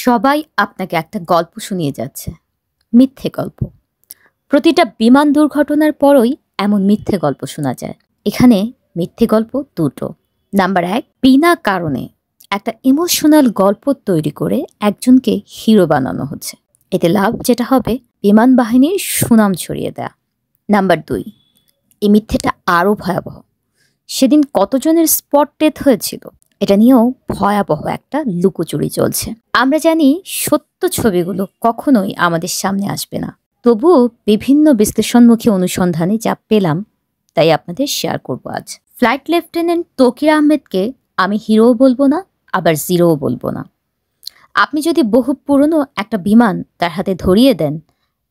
সবাই আপনাকে একটা গল্প শুনিয়ে যাচ্ছে, মিথ্যে গল্প। প্রতিটা বিমান দুর্ঘটনার পরই এমন মিথ্যে গল্প শোনা যায়। এখানে মিথ্যে গল্প দুটো। নাম্বার 1, বিনা কারণে একটা ইমোশনাল গল্প তৈরি করে একজনকে হিরো বানানো হচ্ছে। এতে লাভ যেটা হবে, বিমান বাহিনীর সুনাম ছড়িয়ে দেয়া। নাম্বার 2, এই মিথ্যেটা আরও ভয়াবহ। সেদিন কতজনের স্পট ডেথ হয়েছিল এটা নিয়েও ভয়াবহ একটা লুকোচুরি চলছে। আমরা জানি সত্য ছবিগুলো কখনোই আমাদের সামনে আসবে না, তবুও বিভিন্ন বিশ্লেষণমুখী অনুসন্ধানে যা পেলাম তাই আপনাদের শেয়ার করব আজ। ফ্লাইট লেফটেন্যান্ট তৌকির আহমেদকে আমি হিরোও বলবো না, আবার জিরোও বলবো না। আপনি যদি বহু পুরনো একটা বিমান তার হাতে ধরিয়ে দেন,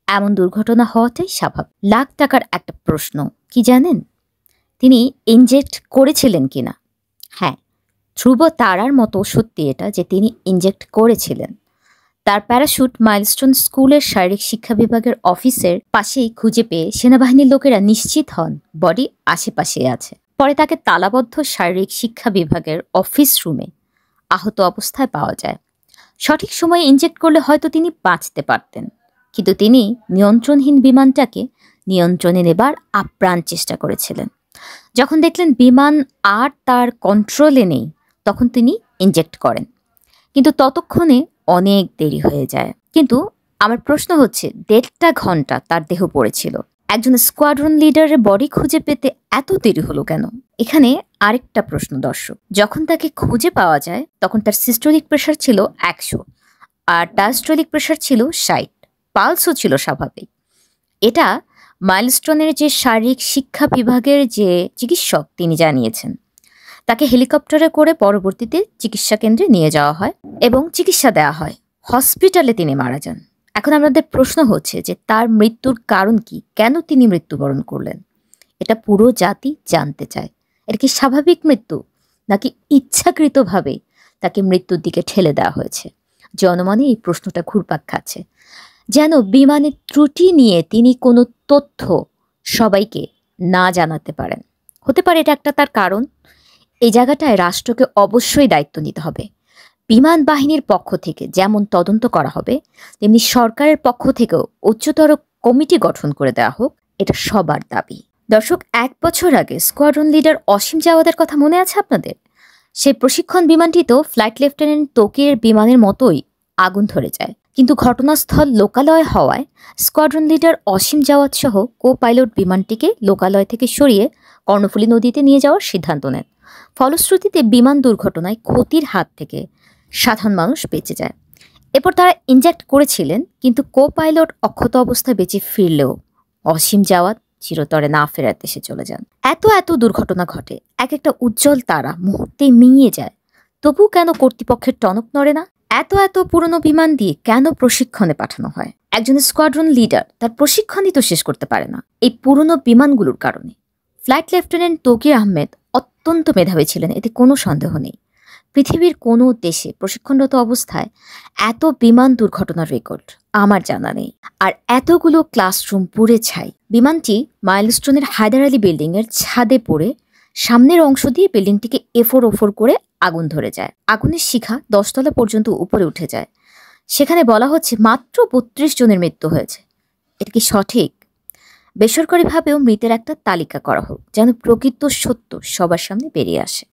এমন দুর্ঘটনা হওয়াটাই স্বাভাবিক। লাখ টাকার একটা প্রশ্ন কি জানেন? তিনি ইনজেক্ট করেছিলেন কিনা? হ্যাঁ, ধ্রুব তারার মতো সত্যি এটা যে তিনি ইনজেক্ট করেছিলেন। তার প্যারাশুট মাইলস্টোন স্কুলের শারীরিক শিক্ষা বিভাগের অফিসের পাশেই খুঁজে পেয়ে সেনাবাহিনীর লোকেরা নিশ্চিত হন বডি আশেপাশে আছে। পরে তাকে তালাবদ্ধ শারীরিক শিক্ষা বিভাগের অফিস রুমে আহত অবস্থায় পাওয়া যায়। সঠিক সময়ে ইনজেক্ট করলে হয়তো তিনি বাঁচতে পারতেন, কিন্তু তিনি নিয়ন্ত্রণহীন বিমানটাকে নিয়ন্ত্রণে নেবার আপ্রাণ চেষ্টা করেছিলেন। যখন দেখলেন বিমান আর তার কন্ট্রোলে নেই, তখন তিনি ইনজেক্ট করেন, কিন্তু ততক্ষণে অনেক দেরি হয়ে যায়। কিন্তু আমার প্রশ্ন হচ্ছে, 1.5 ঘন্টা তার দেহ পড়েছিল। একজন স্কোয়াড্রন লিডারের বডি খুঁজে পেতে এত দেরি হলো কেন? এখানে আরেকটা প্রশ্ন দর্শক, যখন তাকে খুঁজে পাওয়া যায় তখন তার সিস্টোলিক প্রেশার ছিল 100 আর ডায়াস্টোলিক প্রেশার ছিল 60, পালসও ছিল স্বাভাবিক। এটা মাইলস্টোনের যে শারীরিক শিক্ষা বিভাগের যে চিকিৎসক তিনি জানিয়েছেন। তাকে হেলিকপ্টারে করে পরবর্তীতে চিকিৎসা কেন্দ্রে নিয়ে যাওয়া হয় এবং চিকিৎসা দেওয়া হয়। হসপিটালে তিনি মারা যান। এখন আমাদের প্রশ্ন হচ্ছে যে তার মৃত্যুর কারণ কি, কেন তিনি মৃত্যুবরণ করলেন? এটা পুরো জাতি জানতে চায়। এটা কি স্বাভাবিক মৃত্যু, নাকি ইচ্ছাকৃতভাবে তাকে মৃত্যুর দিকে ঠেলে দেওয়া হয়েছে? জনমনে এই প্রশ্নটা ঘুরপাক খাচ্ছে, যেন বিমানের ত্রুটি নিয়ে তিনি কোনো তথ্য সবাইকে না জানাতে পারেন। হতে পারে এটা একটা তার কারণ। এই জায়গাটায় রাষ্ট্রকে অবশ্যই দায়িত্ব নিতে হবে। বিমান বাহিনীর পক্ষ থেকে যেমন তদন্ত করা হবে, তেমনি সরকারের পক্ষ থেকেও উচ্চতর কমিটি গঠন করে দেওয়া হোক, এটা সবার দাবি। দর্শক, 1 বছর আগে স্কোয়াড্রন লিডার অসীম জাওয়াদের কথা মনে আছে আপনাদের? সেই প্রশিক্ষণ বিমানটিতেও ফ্লাইট লেফটেন্যান্ট তৌকিরের বিমানের মতোই আগুন ধরে যায়, কিন্তু ঘটনাস্থল লোকালয় হওয়ায় স্কোয়াড্রন লিডার অসীম জাওয়াদ সহ কো পাইলট বিমানটিকে লোকালয় থেকে সরিয়ে কর্ণফুলী নদীতে নিয়ে যাওয়ার সিদ্ধান্ত নেন। ফলশ্রুতিতে বিমান দুর্ঘটনায় ক্ষতির হাত থেকে সাধারণ মানুষ বেঁচে যায়। এরপর তারা ইনজেক্ট করেছিলেন, কিন্তু কো পাইলট অক্ষত অবস্থায় বেঁচে ফিরলেও অসীম জাওয়াদ চিরতরে না ফেরার দেশে চলে যান। এত দুর্ঘটনা ঘটে, এক একটা উজ্জ্বল তারা মুহূর্তেই মিলিয়ে যায়, তবু কেন কর্তৃপক্ষের টনক নড়ে না? এত পুরনো বিমান দিয়ে কেন প্রশিক্ষণে পাঠানো হয়? একজন স্কোয়াড্রন লিডার তার প্রশিক্ষণই তো শেষ করতে পারে না এই পুরনো বিমানগুলোর কারণে। ফ্লাইট লেফটেন্যান্ট তৌকির আহমেদ অত্যন্ত মেধাবী ছিলেন, এতে কোনো সন্দেহ নেই। পৃথিবীর কোনো দেশে প্রশিক্ষণরত অবস্থায় এত বিমান দুর্ঘটনার রেকর্ড আমার জানা নেই। আর এতগুলো ক্লাসরুম পুড়ে ছাই। বিমানটি মাইলস্টোনের হায়দার আলী বিল্ডিংয়ের ছাদে পড়ে সামনের অংশ দিয়ে বিল্ডিংটিকে এফোর ওফোর করে আগুন ধরে যায়। আগুনের শিখা 10 তলা পর্যন্ত উপরে উঠে যায়। সেখানে বলা হচ্ছে মাত্র 32 জনের মৃত্যু হয়েছে। এটা কি সঠিক? বেসরকারিভাবেও মৃতের একটা তালিকা করা হোক, যেন প্রকৃত সত্য সবার সামনে বেরিয়ে আসে।